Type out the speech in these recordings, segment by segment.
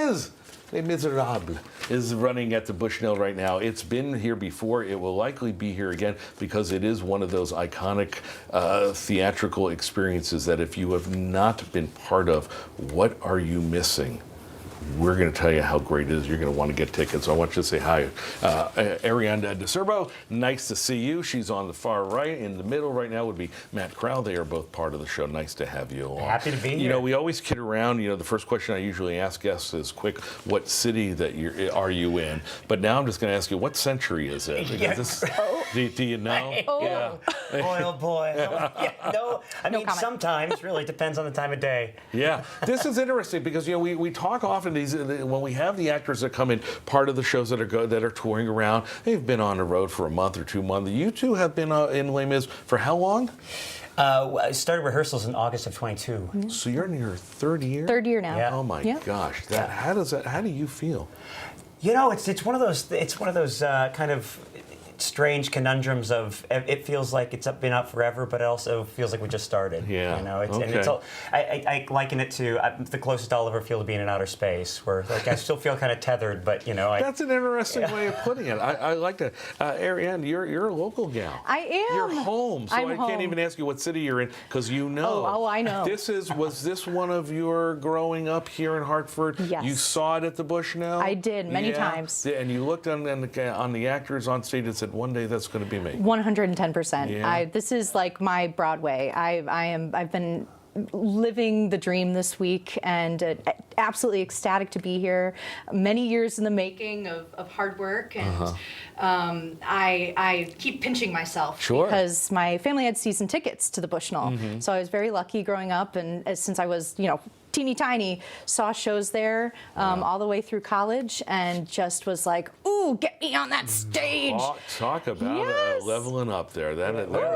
Mis. Les Miserables is running at the Bushnell right now. It's been here before. It will likely be here again because it is one of those iconic theatrical experiences that if you have not been part of, what are you missing? We're going to tell you how great it is. You're going to want to get tickets. So I want you to say hi. Ariane DeCerbo, nice to see you. She's on the far right. In the middle right now would be Matt Crowell. They are both part of the show. Nice to have you along. Happy to be here. You know, we always kid around. You know, the first question I usually ask guests is quick, what city are you in? But now I'm just going to ask you, what century is it? Do you know? Yeah. Boy, oh boy. No, I mean, sometimes, really depends on the time of day. Yeah. This is interesting because, you know, we talk often when we have the actors that come in, part of the shows that are touring around, they've been on the road for a month or 2 months. You two have been in Les Mis for how long? I started rehearsals in August of 22. Mm-hmm. So you're in your third year? Third year now. Yeah. Oh my gosh! How do you feel? You know, it's one of those kind of strange conundrums of it feels like it's been up forever, but it also feels like we just started. Yeah. You know, and it's all, I liken it to the closest I'll ever feel to being in outer space, where like I still feel kind of tethered, but you know. That's an interesting way of putting it. I like that. Ariane, you're a local gal. I am. You're home, so I'm I can't even ask you what city you're in because you know. Oh, I know. Was this one of your growing up here in Hartford? Yes. You saw it at the Bushnell? I did many times. And you looked on the actors on stage and said, one day that's going to be me. 110%. Yeah. This is like my Broadway. I've been living the dream this week and absolutely ecstatic to be here. Many years in the making of hard work, and I keep pinching myself because my family had season tickets to the Bushnell. Mm-hmm. So I was very lucky growing up, and since I was, teeny tiny, saw shows there all the way through college, and just was like, ooh, get me on that stage. Talk about leveling up there.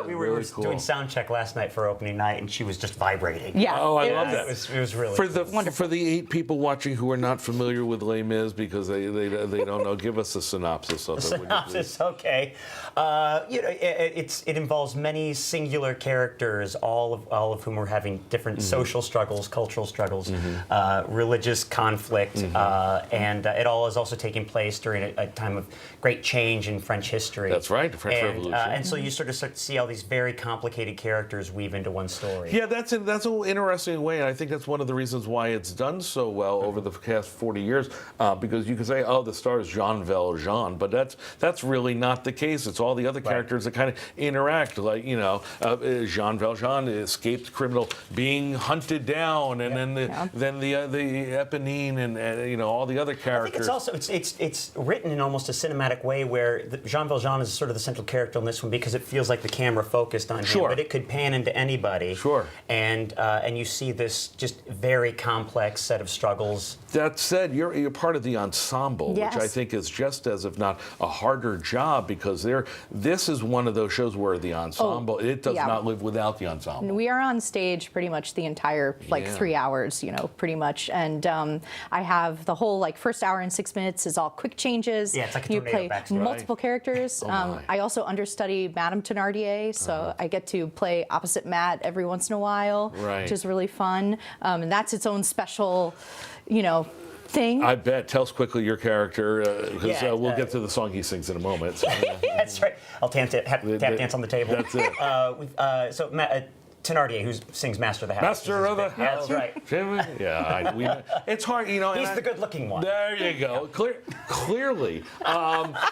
We were really cool. doing sound check last night for opening night, and she was just vibrating. Yeah. Oh, I love that. It was really for the 8 people watching who are not familiar with Les Mis because they don't know. Give us a synopsis of it. Synopsis, okay. It involves many singular characters, all of whom are having different social struggles, cultural struggles, religious conflict, and it all is also taking place during a time of great change in French history. That's right, the French Revolution. And so you sort of start to see all these very complicated characters weave into one story. Yeah, that's an interesting way, and I think that's one of the reasons why it's done so well over the past 40 years, because you can say, oh, the star is Jean Valjean, but that's really not the case. It's all the other characters that kind of interact, like, Jean Valjean, escaped criminal, being hunted down, and then the Eponine and all the other characters. I think it's also it's written in almost a cinematic way where Jean Valjean is sort of the central character in this one because it feels like the camera focused on him, but it could pan into anybody. Sure. And you see this just very complex set of struggles. That said, you're part of the ensemble, which I think is just as, if not a harder job, because this is one of those shows where the ensemble it does not live without the ensemble. We are on stage pretty much the entire 3 hours, pretty much, and I have the whole first hour and 6 minutes is all quick changes. Yeah, it's like a you tornado play multiple characters. I also understudy Madame Thénardier, so I get to play opposite Matt every once in a while, which is really fun, and that's its own special, thing. I bet. Tell us quickly your character, because we'll get to the song he sings in a moment. So, that's right. I'll tap dance on the table. That's it. So Thénardier, who sings Master of the House. Master of the House. That's right. It's hard, He's the good-looking one. There you go. Clearly,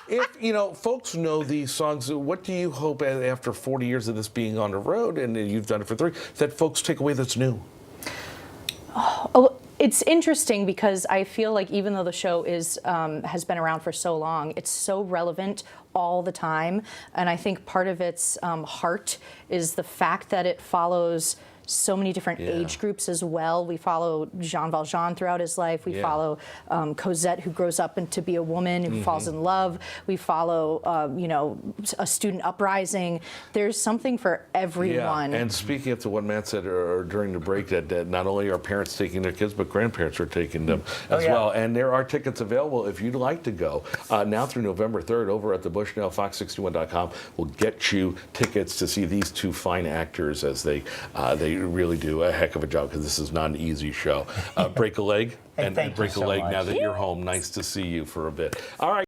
if folks know these songs, what do you hope after 40 years of this being on the road, and you've done it for 3, that folks take away that's new? It's interesting because I feel like even though the show has been around for so long, it's so relevant all the time. And I think part of its heart is the fact that it follows so many different age groups as well. We follow Jean Valjean throughout his life. We follow Cosette, who grows up to be a woman who falls in love. We follow, a student uprising. There's something for everyone. Yeah. And speaking of what Matt said during the break, that not only are parents taking their kids, but grandparents are taking them as well. And there are tickets available if you'd like to go. Now through November 3rd, over at the Bushnell, Fox61.com will get you tickets to see these 2 fine actors as they really do a heck of a job because this is not an easy show. Break a leg Hey, and thank you break a so leg much. now that you're home. Nice to see you for a bit. All right.